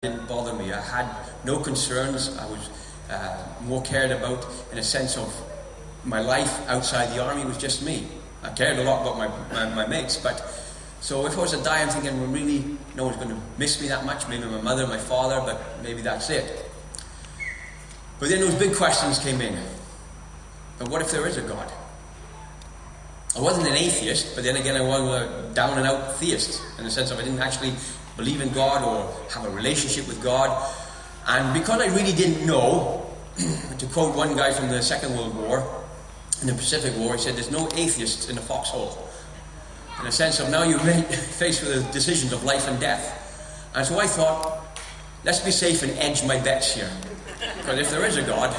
didn't bother me. I had no concerns. I was more cared about in a sense of my life outside the army was just me. I cared a lot about my mates, but so if I was to die, I'm thinking, well, really, no one's going to miss me that much. Maybe my mother, my father, but maybe that's it. But then those big questions came in. But what if there is a God? I wasn't an atheist, but then again, I was a down and out theist in the sense of I didn't actually believe in God or have a relationship with God. And because I really didn't know, to quote one guy from the Second World War, in the Pacific War, he said, "There's no atheists in a foxhole." In a sense of now you're faced with the decisions of life and death. And so I thought, let's be safe and edge my bets here. Because if there is a God,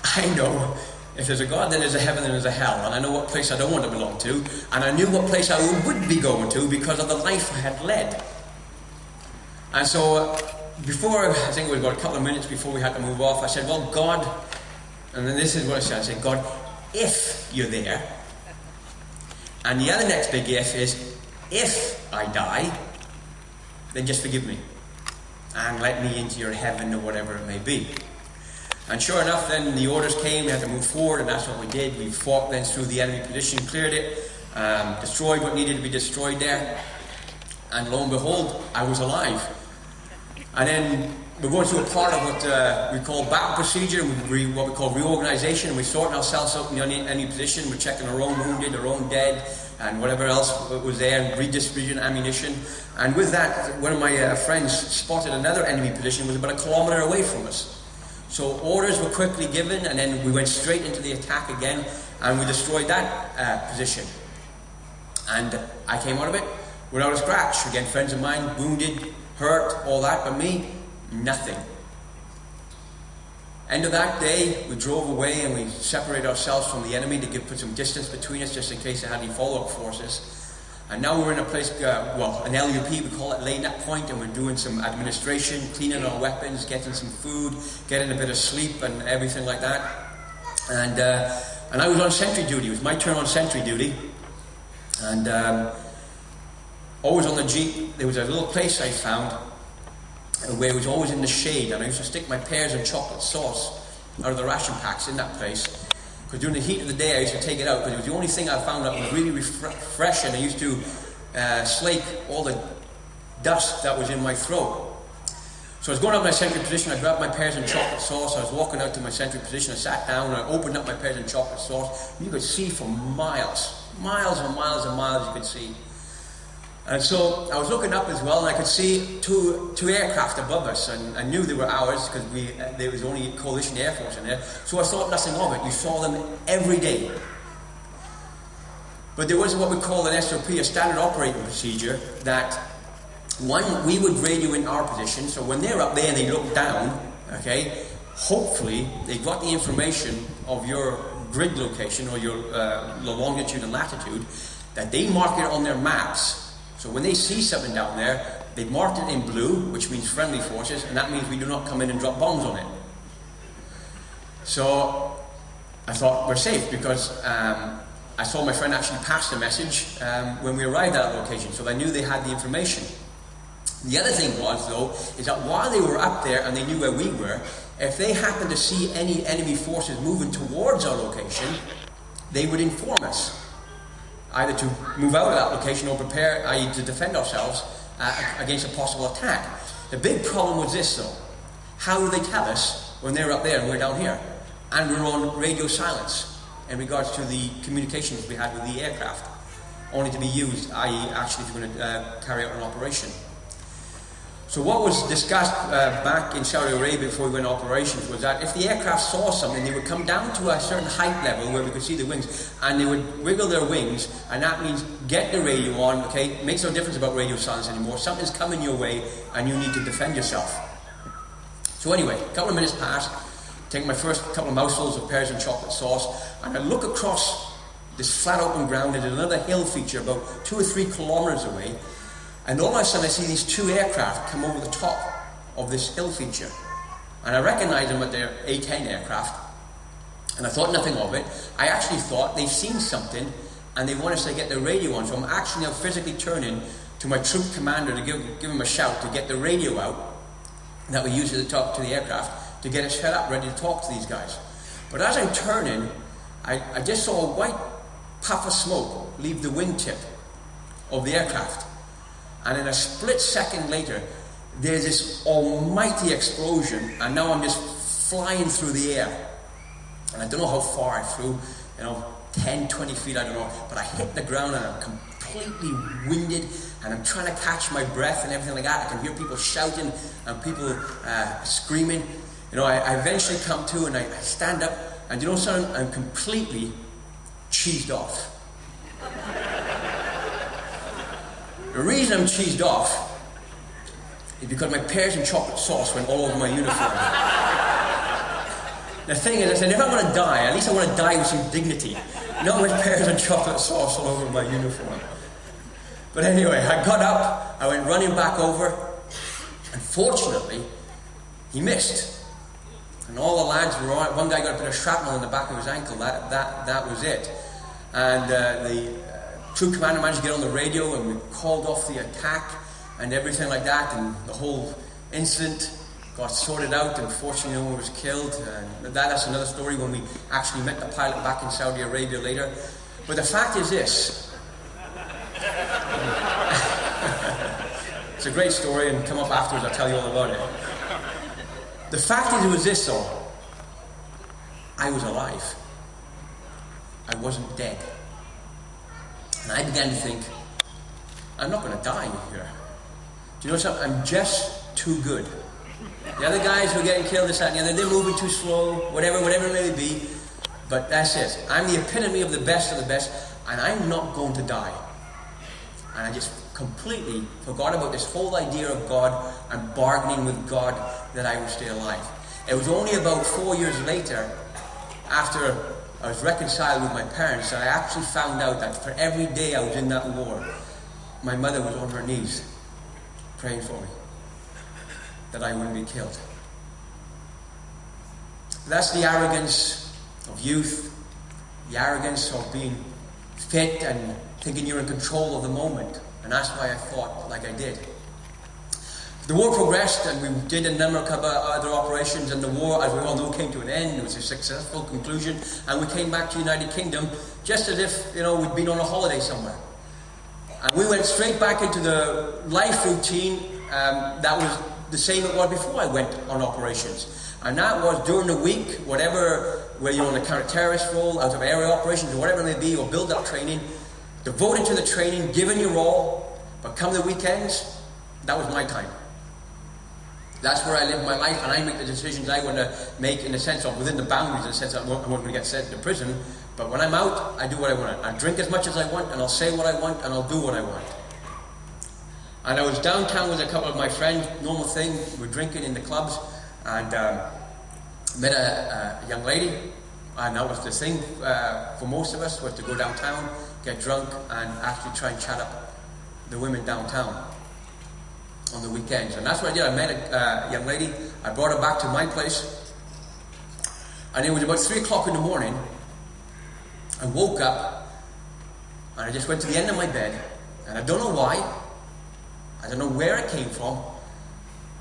I know if there's a God, then there's a heaven and there's a hell. And I know what place I don't want to belong to. And I knew what place I would be going to because of the life I had led. And so before, I think it was about a couple of minutes before we had to move off, I said, well, God, and then this is what I said. I said, God, if you're there, and the other next big if is, if I die, then just forgive me. And let me into your heaven or whatever it may be. And sure enough, then the orders came, we had to move forward, and that's what we did. We fought then through the enemy position, cleared it, destroyed what needed to be destroyed there. And lo and behold, I was alive. And then we're going through a part of what we call battle procedure, what we call reorganization. We're sorting ourselves out in any position. We're checking our own wounded, our own dead, and whatever else was there, and redistributing ammunition. And with that, one of my friends spotted another enemy position. It was about 1 kilometer away from us. So orders were quickly given, and then we went straight into the attack again, and we destroyed that position. And I came out of it without a scratch. Again, friends of mine, wounded, hurt, all that, but me, nothing. End of that day, we drove away and we separated ourselves from the enemy to put some distance between us just in case they had any follow-up forces. And now we're in a place, an LUP, we call it laying up point, and we're doing some administration, cleaning our weapons, getting some food, getting a bit of sleep and everything like that. And I was on sentry duty. It was my turn on sentry duty. And always on the Jeep, there was a little place I found where it was always in the shade, and I used to stick my pears and chocolate sauce out of the ration packs in that place. Because during the heat of the day I used to take it out, because it was the only thing I found that was really refreshing. I used to slake all the dust that was in my throat. So I was going up my sentry position, I grabbed my pears and chocolate sauce, I was walking out to my sentry position, I sat down and I opened up my pears and chocolate sauce, and you could see for miles and miles and miles you could see. And so I was looking up as well, and I could see two aircraft above us, and I knew they were ours because there was only coalition air force in there. So I thought nothing of it. You saw them every day. But there was what we call an SOP, a standard operating procedure, that one, we would radio in our position, so when they're up there and they look down, okay, hopefully they got the information of your grid location or your longitude and latitude, that they mark it on their maps. So when they see something down there, they've marked it in blue, which means friendly forces, and that means we do not come in and drop bombs on it. So I thought we're safe, because I saw my friend actually pass the message when we arrived at that location, so I knew they had the information. The other thing was, though, is that while they were up there and they knew where we were, if they happened to see any enemy forces moving towards our location, they would inform us, either to move out of that location or prepare, i.e. to defend ourselves against a possible attack. The big problem was this, though. How do they tell us when they're up there and we're down here? And we're on radio silence in regards to the communications we had with the aircraft, only to be used, i.e. actually if you're going to carry out an operation. So what was discussed back in Saudi Arabia before we went into operations was that if the aircraft saw something, they would come down to a certain height level where we could see the wings, and they would wiggle their wings, and that means get the radio on, okay? It makes no difference about radio silence anymore. Something's coming your way, and you need to defend yourself. So anyway, a couple of minutes passed, take my first couple of mouthfuls of pears and chocolate sauce, and I look across this flat open ground at another hill feature about 2 or 3 kilometers away. And all of a sudden I see these 2 aircraft come over the top of this hill feature. And I recognize them at their A-10 aircraft. And I thought nothing of it. I actually thought they've seen something and they want us to get their radio on. So I'm actually now physically turning to my troop commander to give him a shout to get the radio out that we use to talk to the aircraft to get it set up, ready to talk to these guys. But as I'm turning, I just saw a white puff of smoke leave the wingtip of the aircraft. And in a split second later, there's this almighty explosion, and now I'm just flying through the air. And I don't know how far I flew, 10, 20 feet, I don't know, but I hit the ground and I'm completely winded, and I'm trying to catch my breath and everything like that. I can hear people shouting and people screaming. I eventually come to and I stand up, and something? I'm completely cheesed off. The reason I'm cheesed off is because my pears and chocolate sauce went all over my uniform. The thing is, I said, if I'm going to die, at least I want to die with some dignity. Not with pears and chocolate sauce all over my uniform. But anyway, I got up, I went running back over, and fortunately, he missed. And all the lads were on it. One guy got a bit of shrapnel in the back of his ankle. That was it. And the troop commander managed to get on the radio, and we called off the attack and everything like that, and the whole incident got sorted out, and fortunately no one was killed. And that's another story when we actually met the pilot back in Saudi Arabia later. But the fact is this. It's a great story, and come up afterwards, I'll tell you all about it. The fact is, it was this though. I was alive. I wasn't dead. And I began to think, I'm not going to die here. Do you know something? I'm just too good. The other guys who are getting killed, this, that, and the other, they're moving too slow, whatever it may be. But that's it. I'm the epitome of the best, and I'm not going to die. And I just completely forgot about this whole idea of God and bargaining with God that I would stay alive. It was only about 4 years later, after I was reconciled with my parents, that I actually found out that for every day I was in that war, my mother was on her knees praying for me, that I wouldn't be killed. That's the arrogance of youth, the arrogance of being fit and thinking you're in control of the moment. And that's why I thought like I did. The war progressed, and we did a number of other operations, and the war, as we all know, came to an end. It was a successful conclusion, and we came back to the United Kingdom just as if, we'd been on a holiday somewhere. And we went straight back into the life routine that was the same it was before I went on operations. And that was during the week, whether you're on a counter-terrorist role, out of area operations, or whatever it may be, or build-up training, devoted to the training, giving your all. But come the weekends, that was my time. That's where I live my life, and I make the decisions I want to make in the sense of within the boundaries, in the sense of I'm not going to get sent to prison. But when I'm out, I do what I want. I drink as much as I want, and I'll say what I want, and I'll do what I want. And I was downtown with a couple of my friends, normal thing, we're drinking in the clubs, and met a young lady, and that was the thing for most of us, was to go downtown, get drunk, and actually try and chat up the women downtown on the weekends. And that's what I did. I met a young lady, I brought her back to my place, and it was about 3 o'clock in the morning. I woke up, and I just went to the end of my bed, and I don't know why, I don't know where it came from,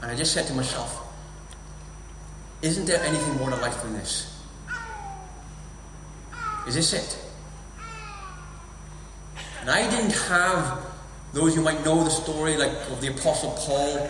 and I just said to myself, isn't there anything more to life than this? Is this it? And I didn't have those who might know the story, like of the Apostle Paul,